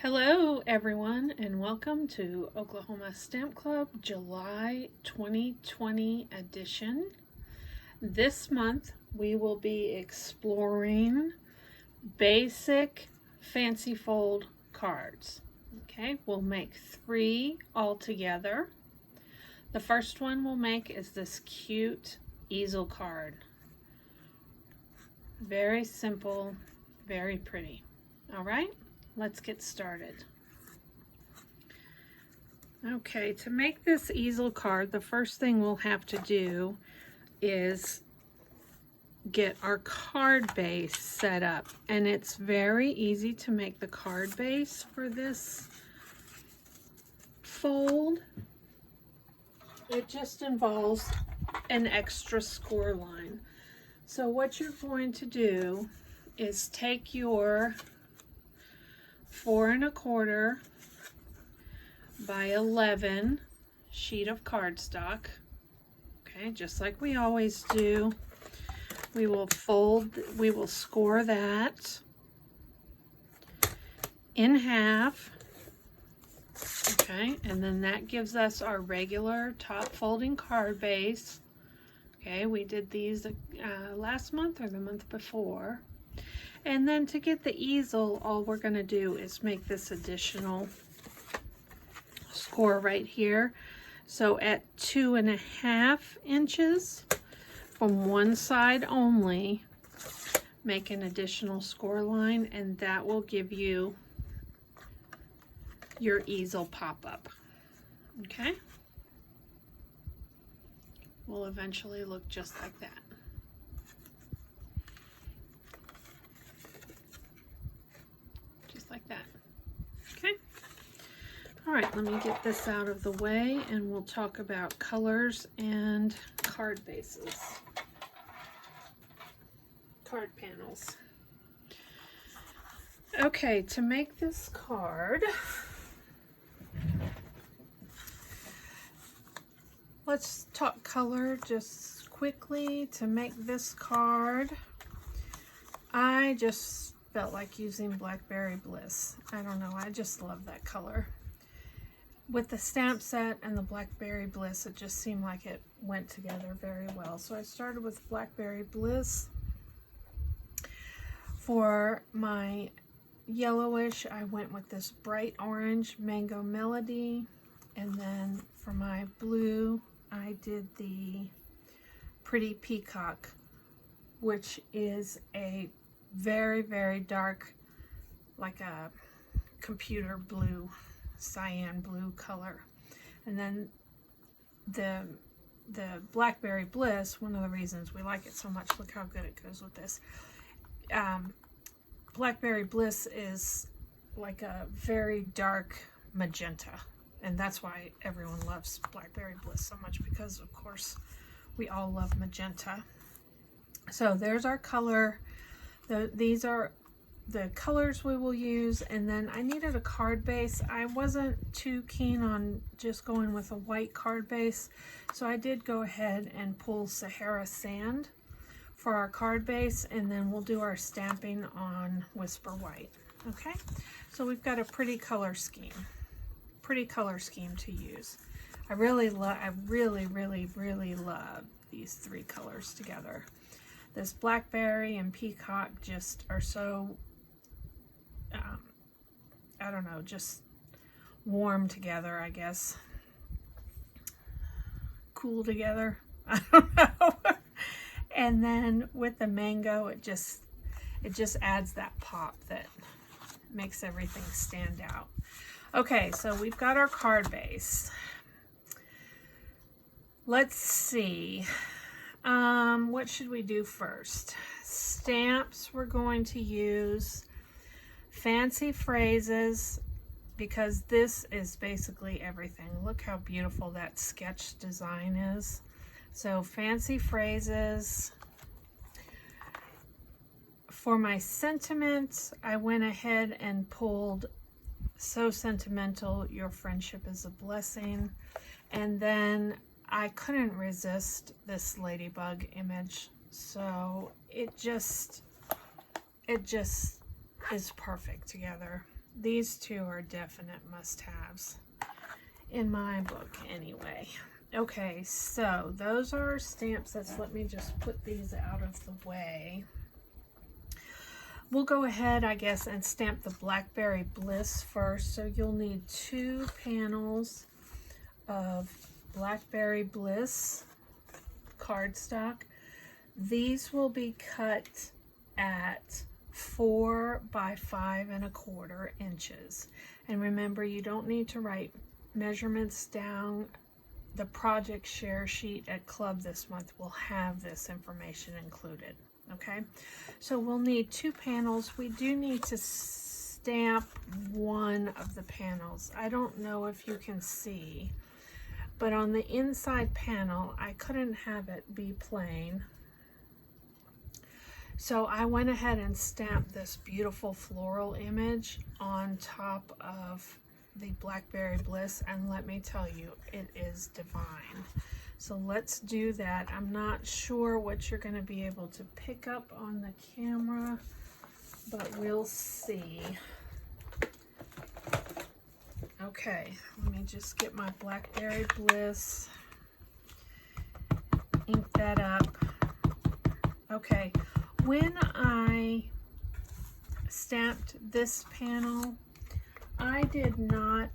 Hello everyone and welcome to Oklahoma Stamp Club July 2020 edition. This month we will be exploring basic fancy fold cards. Okay, we'll make 3 altogether. The first one we'll make is this cute easel card. Very simple, very pretty. All right. Let's get started. Okay, to make this easel card, the first thing we'll have to do is get our card base set up. And it's very easy to make the card base for this fold. It just involves an extra score line. So what you're going to do is take your 4 1/4 by 11 sheet of cardstock. Okay, just like we always do. We will score that in half. Okay, and then that gives us our regular top folding card base. Okay, we did these last month or the month before. And then to get the easel, all we're going to do is make this additional score right here. So at 2.5 inches from one side only, make an additional score line, and that will give you your easel pop-up. Okay? Will eventually look just like that. Like that. Okay. All right, let me get this out of the way and we'll talk about colors and card bases. Card panels. Okay, to make this card, let's talk color just quickly. To make this card, I just felt like using Blackberry Bliss. I don't know, I just love that color. With the stamp set and the Blackberry Bliss, it just seemed like it went together very well. So I started with Blackberry Bliss. For my yellowish, I went with this bright orange Mango Melody. And then for my blue, I did the Pretty Peacock, which is a very dark, like a computer blue, cyan blue color. And then the Blackberry Bliss, one of the reasons we like it so much, look how good it goes with this. Blackberry Bliss is like a very dark magenta, and that's why everyone loves Blackberry Bliss so much, because of course we all love magenta. So there's our color. These are the colors we will use. And then I needed a card base. I wasn't too keen on just going with a white card base, so I did go ahead and pull Sahara Sand for our card base, and then we'll do our stamping on Whisper White. Okay, so we've got a pretty color scheme to use. I really love these 3 colors together. This Blackberry and Peacock just are so, I don't know, just warm together, I guess. Cool together, I don't know. And then with the mango, it just adds that pop that makes everything stand out. Okay, so we've got our card base. Let's see. What should we do first? Stamps, we're going to use Fancy Phrases, because this is basically everything. Look how beautiful that sketch design is. So Fancy Phrases. For my sentiments, I went ahead and pulled So Sentimental, Your Friendship is a Blessing. And then I couldn't resist this ladybug image, so it just is perfect together. These two are definite must-haves in my book anyway. Okay, so those are stamp sets. Let me just put these out of the way. We'll go ahead, I guess, and stamp the Blackberry Bliss first. So you'll need 2 panels of Blackberry Bliss cardstock. These will be cut at 4 by 5¼ inches. And remember, you don't need to write measurements down. The project share sheet at Club this month will have this information included. Okay, so we'll need 2 panels. We do need to stamp one of the panels. I don't know if you can see, but on the inside panel, I couldn't have it be plain. So I went ahead and stamped this beautiful floral image on top of the Blackberry Bliss, and let me tell you, it is divine. So let's do that. I'm not sure what you're going to be able to pick up on the camera, but we'll see. Okay, let me just get my Blackberry Bliss, ink that up. Okay, when I stamped this panel, I did not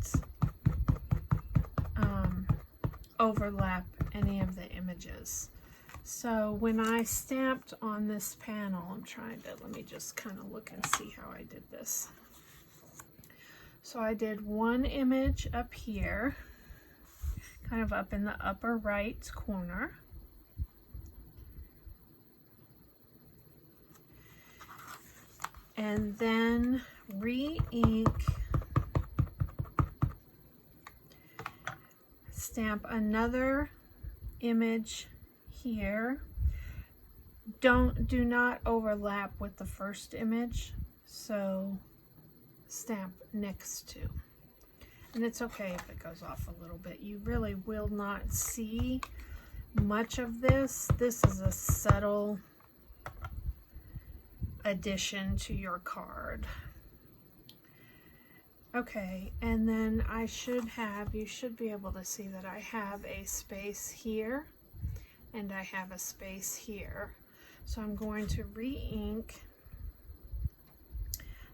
overlap any of the images. So when I stamped on this panel, let me just kind of look and see how I did this. So I did one image up here, kind of up in the upper right corner. And then re-ink, stamp another image here. Do not overlap with the first image, so stamp next to. And it's okay if it goes off a little bit. You really will not see much of this. This is a subtle addition to your card. Okay, and then you should be able to see that I have a space here and I have a space here. So I'm going to re-ink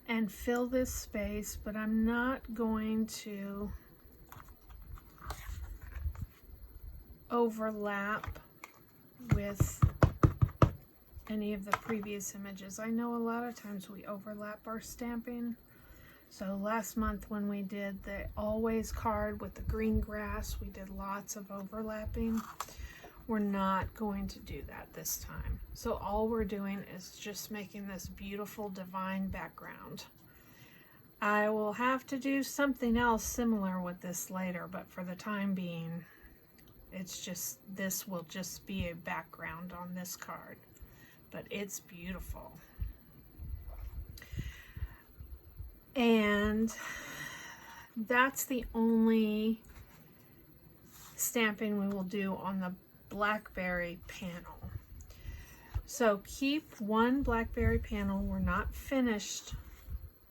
and fill this space, but I'm not going to overlap with any of the previous images. I know a lot of times we overlap our stamping. So last month when we did the Always card with the green grass, we did lots of overlapping. We're not going to do that this time. So all we're doing is just making this beautiful divine background. I will have to do something else similar with this later, but for the time being, this will just be a background on this card. But it's beautiful. And that's the only stamping we will do on the Blackberry panel. So keep one Blackberry panel. We're not finished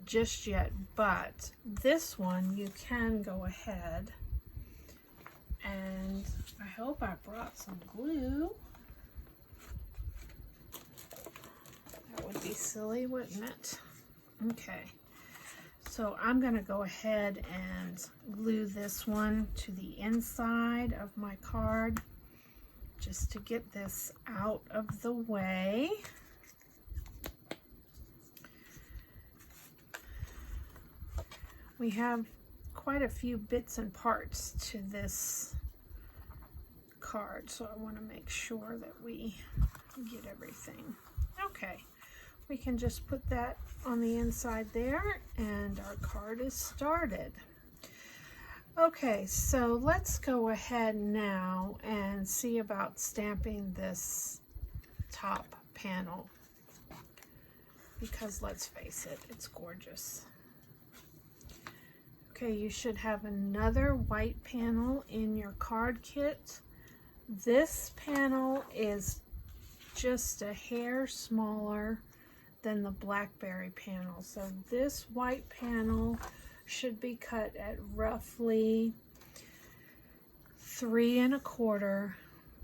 just yet, but this one you can go ahead and I hope I brought some glue. That would be silly, wouldn't it? Okay. So I'm going to go ahead and glue this one to the inside of my card just to get this out of the way. We have quite a few bits and parts to this card, so I want to make sure that we get everything. Okay. We can just put that on the inside there and our card is started. Okay, so let's go ahead now and see about stamping this top panel, because let's face it, it's gorgeous. Okay, you should have another white panel in your card kit. This panel is just a hair smaller than the blackberry panel. So this white panel should be cut at roughly 3 1/4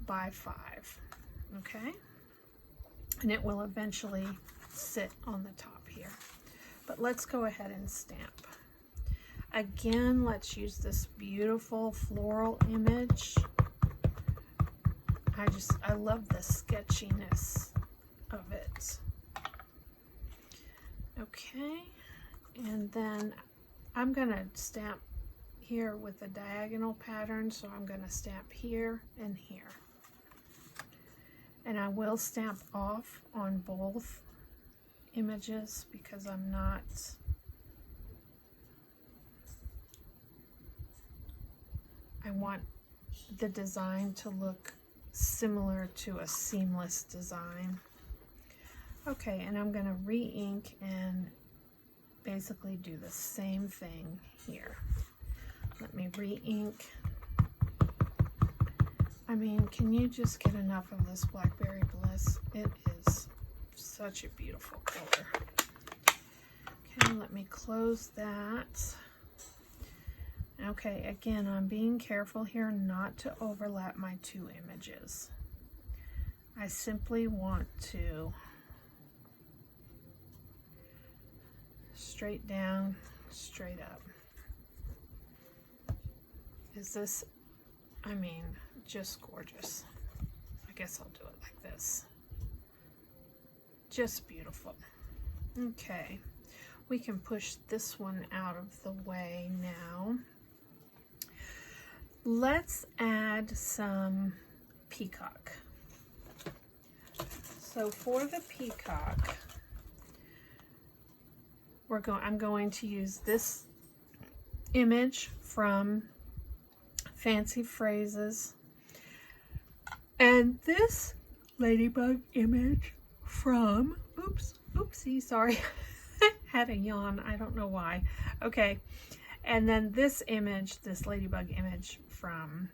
by 5. Okay, and it will eventually sit on the top here. But let's go ahead and stamp. Again, let's use this beautiful floral image. I love the sketchiness of it. Okay, and then I'm gonna stamp here with a diagonal pattern, so I'm gonna stamp here and here. And I will stamp off on both images because I want the design to look similar to a seamless design. Okay, and I'm going to re-ink and basically do the same thing here. Let me re-ink. I mean, can you just get enough of this Blackberry Bliss? It is such a beautiful color. Okay, let me close that. Okay, again, I'm being careful here not to overlap my 2 images. I simply want to straight down, straight up. Is this, I mean, just gorgeous. I guess I'll do it like this. Just beautiful. Okay, we can push this one out of the way now. Let's add some peacock. So for the peacock, I'm going to use this image from Fancy Phrases and this ladybug image from, oopsie, sorry, had a yawn, I don't know why. Okay, and then this image, this ladybug image from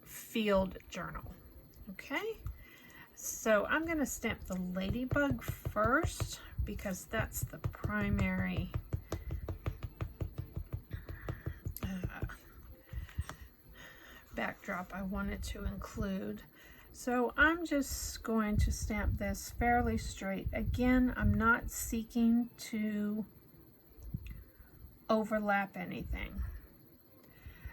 Field Journal. Okay, so I'm going to stamp the ladybug first because that's the primary backdrop I wanted to include. So I'm just going to stamp this fairly straight. Again, I'm not seeking to overlap anything.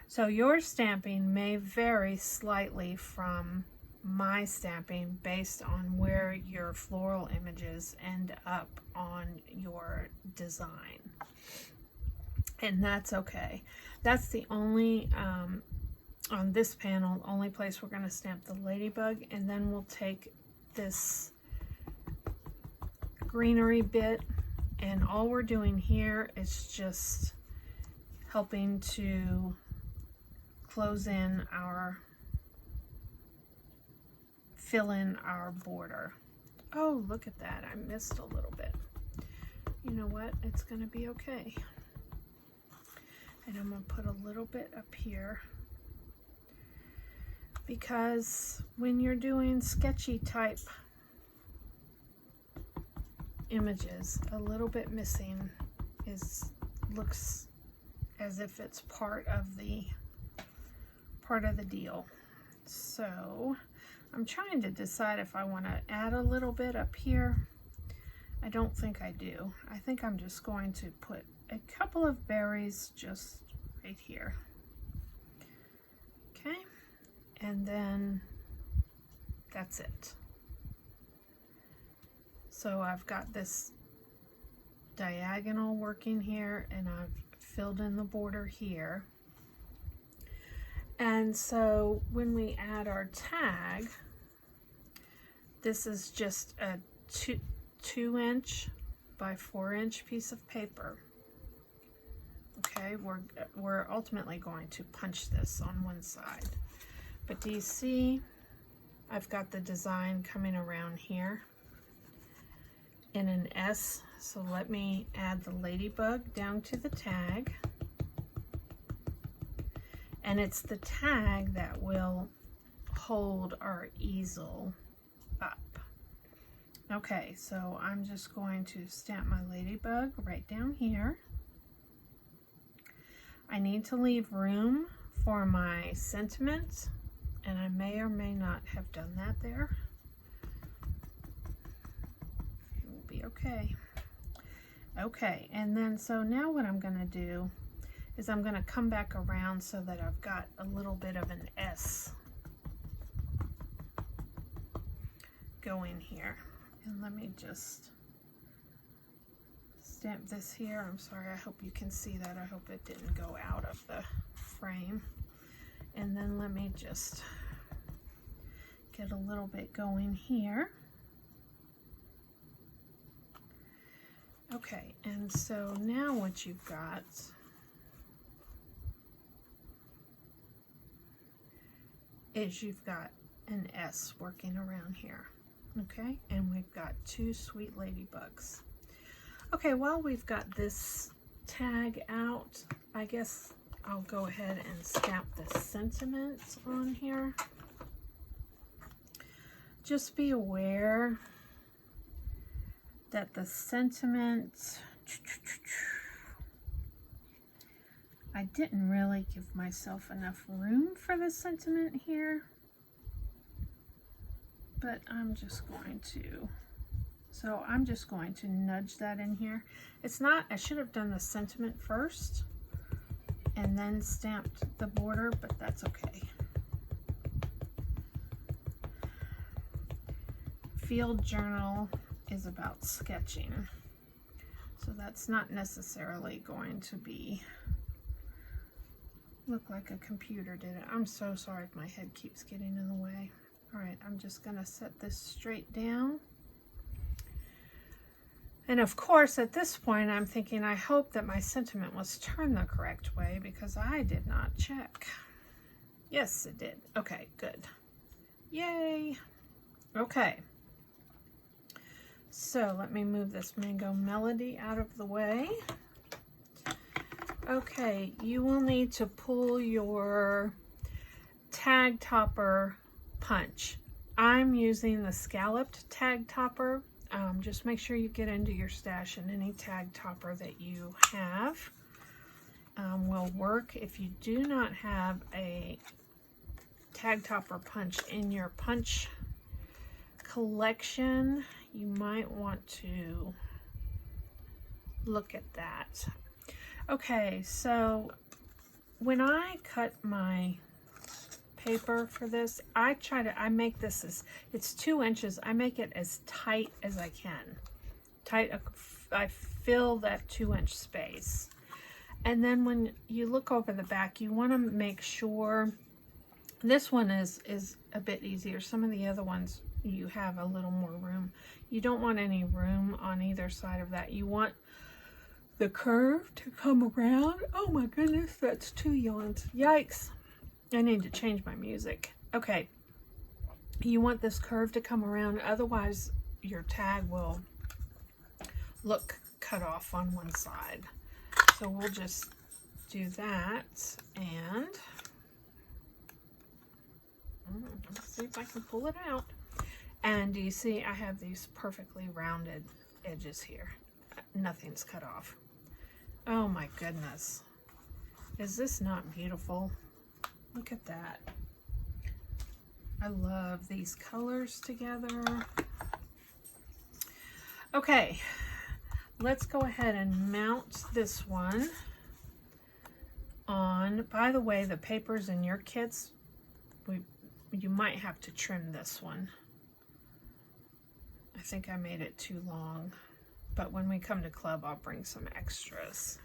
So your stamping may vary slightly from my stamping based on where your floral images end up on your design. And that's okay. That's the only, on this panel, only place we're going to stamp the ladybug, and then we'll take this greenery bit, and all we're doing here is just helping to close in our, fill in our border. Oh, look at that, I missed a little bit. You know what, it's going to be okay. And I'm going to put a little bit up here, because when you're doing sketchy type images, a little bit missing looks as if it's part of the deal. So I'm trying to decide if I want to add a little bit up here. I don't think I do. I think I'm just going to put a couple of berries just right here. Okay, and then that's it. So I've got this diagonal working here, and I've filled in the border here. And so when we add our tag, this is just a 2" by 4" piece of paper. Okay, we're ultimately going to punch this on one side. But do you see, I've got the design coming around here in an S. So let me add the ladybug down to the tag. And it's the tag that will hold our easel up. Okay, so I'm just going to stamp my ladybug right down here. I need to leave room for my sentiment, and I may or may not have done that there. It will be okay. Okay, and then so now what I'm going to do is I'm going to come back around so that I've got a little bit of an S going here. And let me just stamp this here. I'm sorry, I hope you can see that. I hope it didn't go out of the frame. And then let me just get a little bit going here. Okay, and so now what you've got is you've got an S working around here. Okay, and we've got two sweet ladybugs. Okay, while we've got this tag out, I guess I'll go ahead and stamp the sentiment on here. Just be aware that the sentiment, I didn't really give myself enough room for the sentiment here. But I'm just going to nudge that in here. It's not, I should have done the sentiment first and then stamped the border, but that's okay. Field journal is about sketching, so that's not necessarily going to be look like a computer did it. I'm so sorry if my head keeps getting in the way. All right, I'm just going to set this straight down. And of course, at this point, I'm thinking, I hope that my sentiment was turned the correct way because I did not check. Yes, it did. Okay, good. Yay. Okay. So let me move this Mango Melody out of the way. Okay, you will need to pull your tag topper punch. I'm using the scalloped tag topper. Just make sure you get into your stash, and any tag topper that you have will work. If you do not have a tag topper punch in your punch collection, you might want to look at that. Okay, so when I cut my paper for this, I make this as, it's 2 inches. I make it as tight as I can. I fill that 2-inch space. And then when you look over the back, you want to make sure, this one is a bit easier. Some of the other ones, you have a little more room. You don't want any room on either side of that. You want the curve to come around. Oh my goodness, that's 2 yawns. Yikes. I need to change my music. Okay, you want this curve to come around, otherwise your tag will look cut off on one side. So we'll just do that, and let's see if I can pull it out. And do you see I have these perfectly rounded edges here? Nothing's cut off. Oh my goodness. Is this not beautiful? Look at that. I love these colors together. Okay, let's go ahead and mount this one on. By the way, the papers in your kits, you might have to trim this one. I think I made it too long, but when we come to club, I'll bring some extras.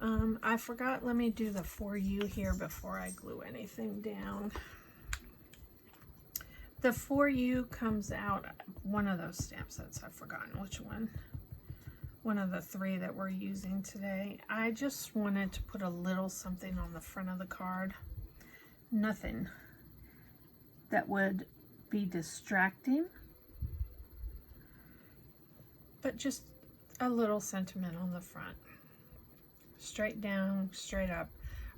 I forgot, let me do the For You here before I glue anything down. The For You comes out, one of those stamp sets, I've forgotten which one. One of the 3 that we're using today. I just wanted to put a little something on the front of the card. Nothing that would be distracting, but just a little sentiment on the front. Straight down, straight up.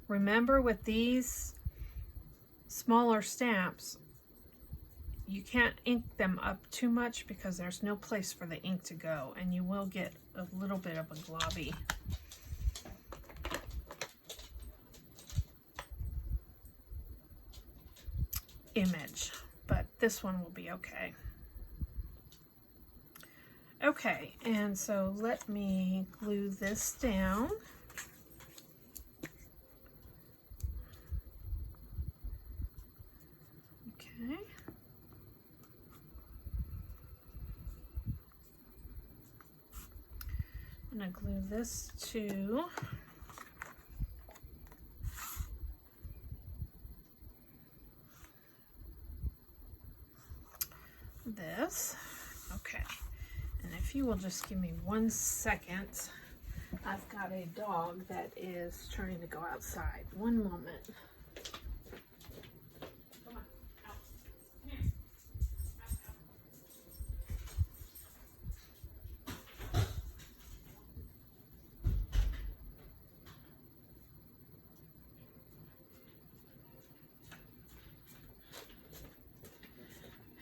Remember, with these smaller stamps, you can't ink them up too much because there's no place for the ink to go, and you will get a little bit of a globby image, but this one will be okay. Okay, and so let me glue this down. Okay. I'm going to glue this to this. Okay. And if you will just give me 1 second, I've got a dog that is trying to go outside. One moment. Come on, out. Come here.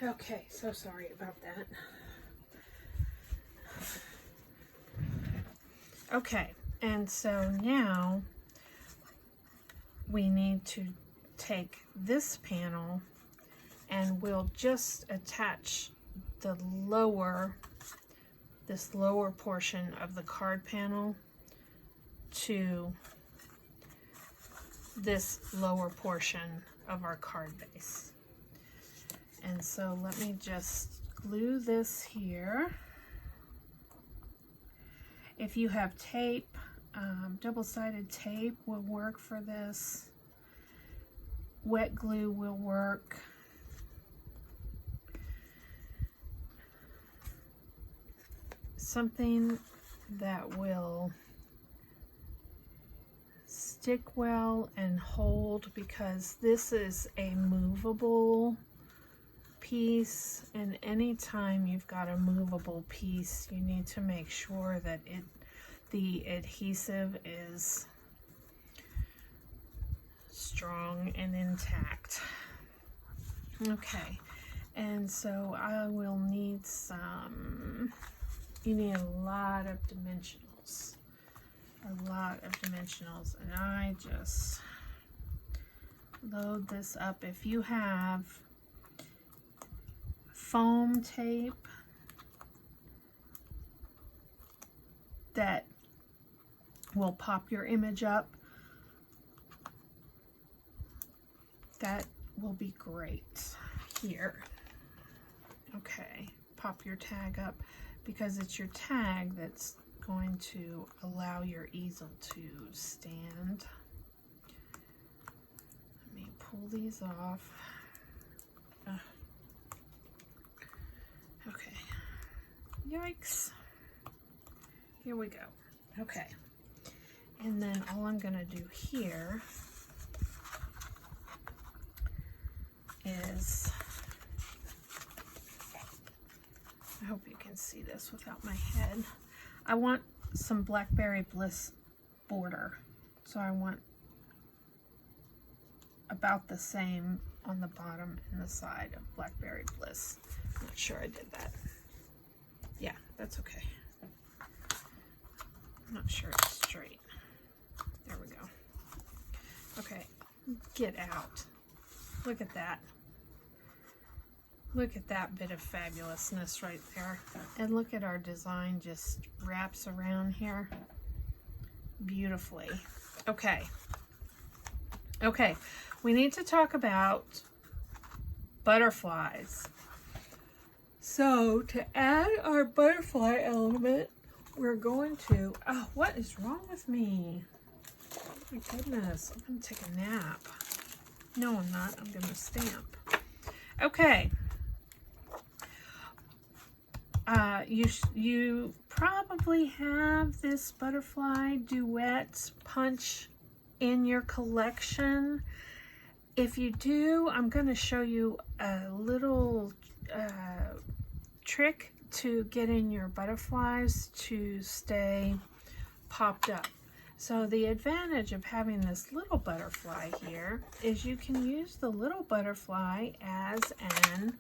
Out. Okay, so sorry about that. Okay, and so now we need to take this panel and we'll just attach the this lower portion of the card panel to this lower portion of our card base. And so let me just glue this here. If you have tape, double-sided tape will work for this. Wet glue will work. Something that will stick well and hold, because this is a movable piece, and anytime you've got a movable piece, you need to make sure that the adhesive is strong and intact. Okay, and so I will need some, you need a lot of dimensionals, and I just load this up. If you have foam tape that will pop your image up, that will be great here. Okay, pop your tag up, because it's your tag that's going to allow your easel to stand. Let me pull these off. Okay, yikes, here we go. Okay, and then all I'm gonna do here is, I hope you can see this without my head, I want some Blackberry Bliss border, so I want about the same on the bottom and the side of Blackberry Bliss. I'm not sure I did that. Yeah, that's okay. I'm not sure it's straight. There we go. Okay, get out. Look at that. Look at that bit of fabulousness right there. And look at our design just wraps around here beautifully. Okay. Okay, we need to talk about butterflies. So to add our butterfly element, we're going to, oh, what is wrong with me? Oh my goodness, I'm gonna take a nap. No, I'm not, I'm gonna stamp. Okay. You probably have this butterfly duet punch in your collection. If you do, I'm going to show you a little trick to getting your butterflies to stay popped up. So the advantage of having this little butterfly here is you can use the little butterfly as an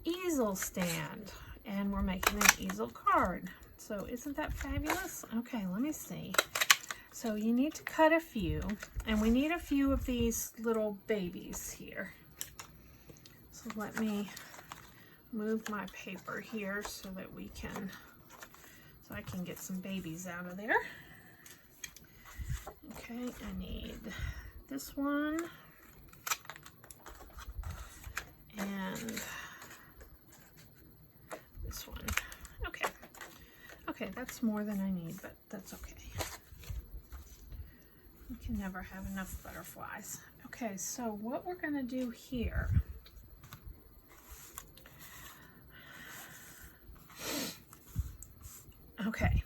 easel stand, and we're making an easel card. So isn't that fabulous? Okay, let me see. So you need to cut a few, and we need a few of these little babies here. So let me move my paper here so that so I can get some babies out of there. Okay, I need this one and this one. Okay, that's more than I need, but that's okay. You can never have enough butterflies. Okay, so what we're going to do here, okay,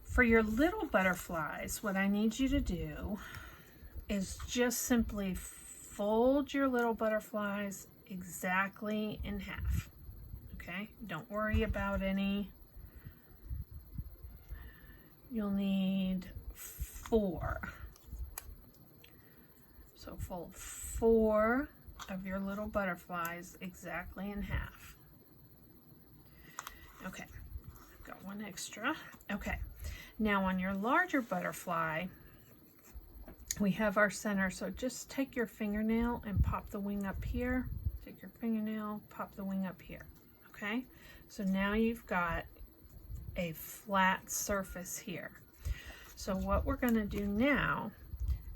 for your little butterflies, what I need you to do is just simply fold your little butterflies exactly in half. Okay, don't worry about any. You'll need 4. So fold 4 of your little butterflies exactly in half. Okay, I've got one extra. Okay, now on your larger butterfly, we have our center, so just take your fingernail and pop the wing up here. Take your fingernail, pop the wing up here. Okay, so now you've got a flat surface here. So what we're going to do now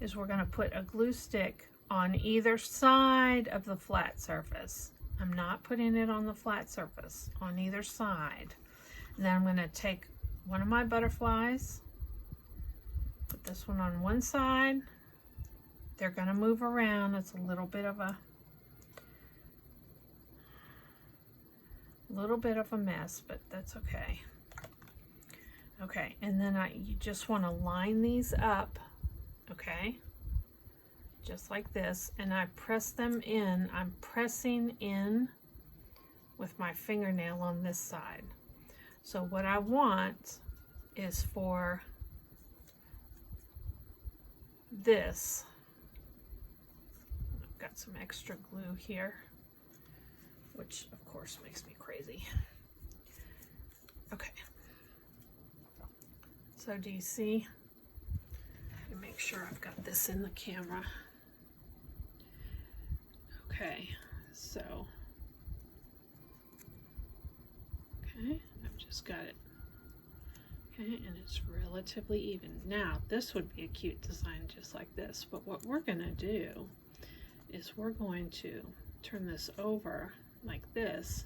is we're going to put a glue stick on either side of the flat surface. I'm not putting it on the flat surface, on either side. And then I'm going to take one of my butterflies, put this one on one side. They're going to move around. It's a little bit of a mess, but that's okay. Okay, and then you just want to line these up, okay, just like this, and I press them in. I'm pressing in with my fingernail on this side. So what I want is for this, I've got some extra glue here, which of course makes me crazy. Okay. So do you see? Let me make sure I've got this in the camera. Okay, so, okay, I've just got it. Okay, and it's relatively even. Now, this would be a cute design just like this, but what we're gonna do is we're going to turn this over like this.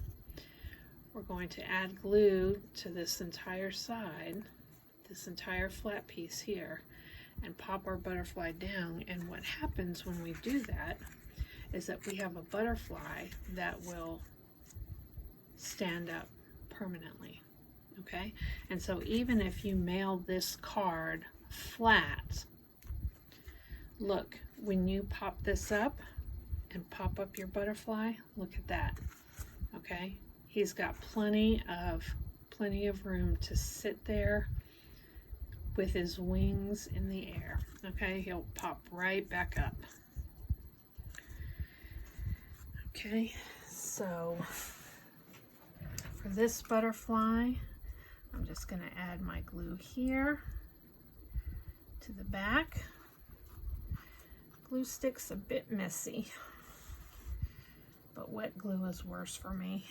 We're going to add glue to this entire side, this entire flat piece here, and pop our butterfly down. And what happens when we do that is that we have a butterfly that will stand up permanently, okay? And so even if you mail this card flat, look, when you pop this up and pop up your butterfly, look at that, okay? He's got plenty of room to sit there with his wings in the air, okay? He'll pop right back up. Okay, so for this butterfly, I'm just going to add my glue here to the back. Glue stick's a bit messy, but wet glue is worse for me.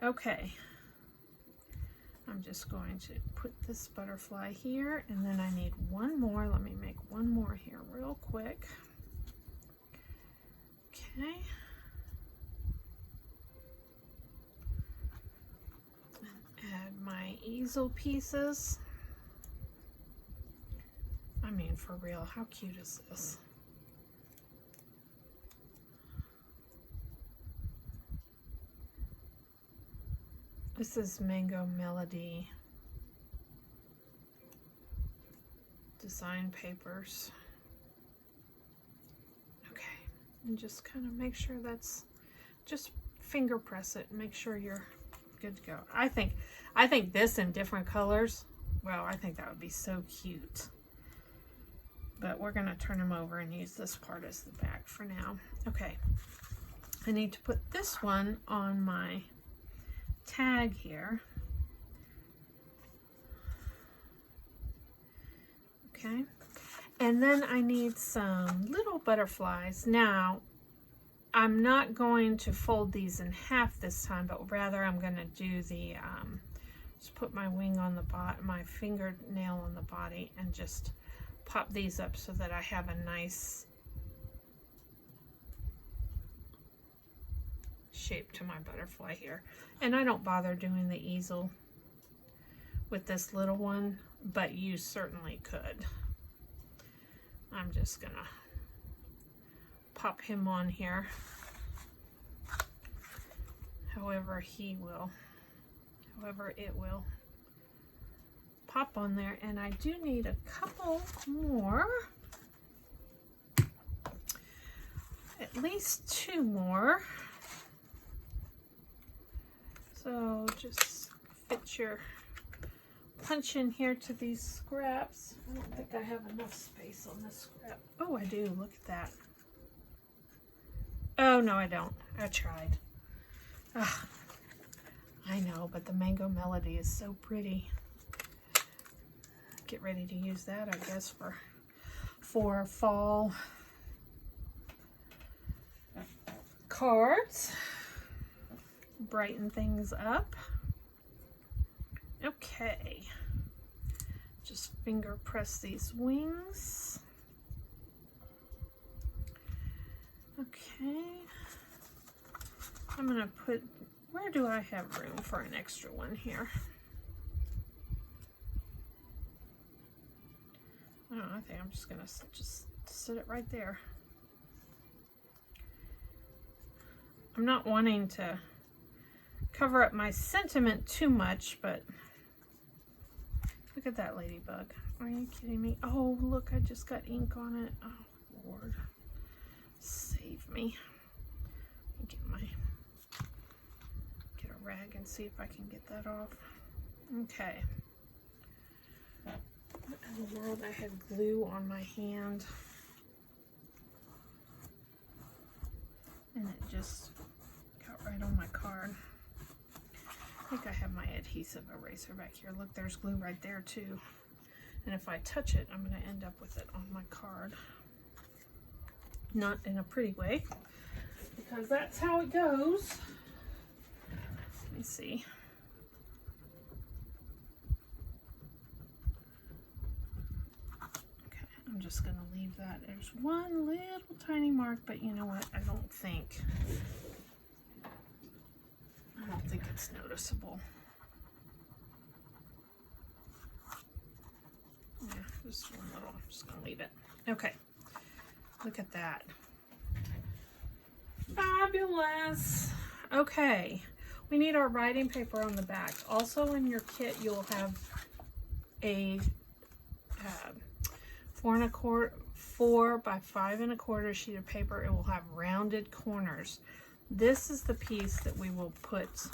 Okay, I'm just going to put this butterfly here, and then I need one more. Let me make one more here real quick. Okay. And add my easel pieces. I mean, for real, how cute is this? This is Mango Melody design papers. Okay, and just kind of make sure that's, just finger press it and make sure you're good to go. I think this in different colors, well, I think that would be so cute. But we're gonna turn them over and use this part as the back for now. Okay, I need to put this one on my tag here. Okay, and then I need some little butterflies. Now, I'm not going to fold these in half this time, but rather I'm going to do the, just put my wing on the bottom, my fingernail on the body, and just pop these up so that I have a nice shape to my butterfly here. And I don't bother doing the easel with this little one, but you certainly could. I'm just gonna pop him on here however it will pop on there. And I do need a couple more, at least 2 more. So just fit your punch in here to these scraps. I don't think I have enough space on this scrap. Oh, I do. Look at that. Oh, no, I don't. I tried. Ah, I know, but the Mango Melody is so pretty. Get ready to use that, I guess, for fall cards. Brighten things up. Okay, just finger press these wings. Okay, I'm gonna put, where do I have room for an extra one here? I don't know, I think I'm just gonna just sit it right there. I'm not wanting to cover up my sentiment too much, but look at that ladybug. Are you kidding me? Oh, look, I just got ink on it. Oh, Lord. Save me. Get a rag and see if I can get that off. Okay. What in the world? I had glue on my hand. And it just got right on my card. I think I have my adhesive eraser back here. Look, there's glue right there too. And if I touch it, I'm going to end up with it on my card. Not in a pretty way, because that's how it goes. Let me see. Okay, I'm just going to leave that. There's one little tiny mark, but you know what? I don't think it's noticeable. Yeah, just one little. I'm just gonna leave it. Okay, look at that. Fabulous. Okay, we need our writing paper on the back. Also in your kit, you'll have a 4 by 5 1/4 sheet of paper. It will have rounded corners. This is the piece that we will put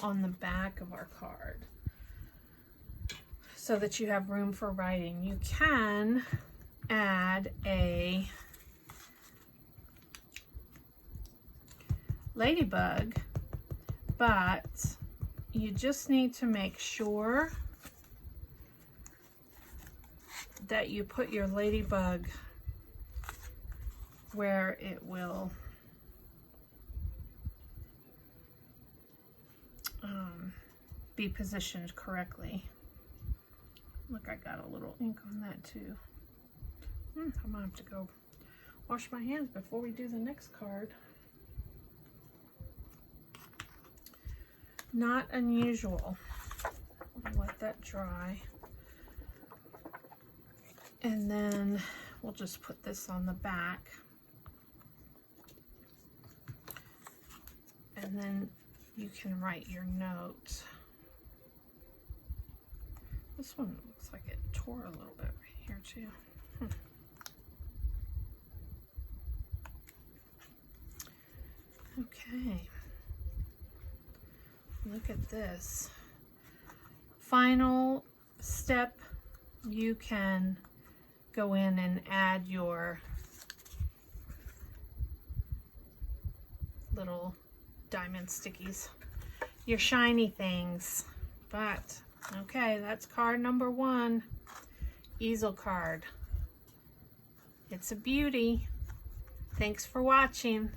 on the back of our card so that you have room for writing. You can add a ladybug, but you just need to make sure that you put your ladybug where it will be positioned correctly. Look, I got a little ink on that too. I might have to go wash my hands before we do the next card. Not unusual. Let that dry. And then we'll just put this on the back. And then you can write your note. This one looks like it tore a little bit right here too. Okay. Look at this. Final step, you can go in and add your little diamond stickies, your shiny things. But okay, that's card number 1, easel card. It's a beauty. Thanks for watching.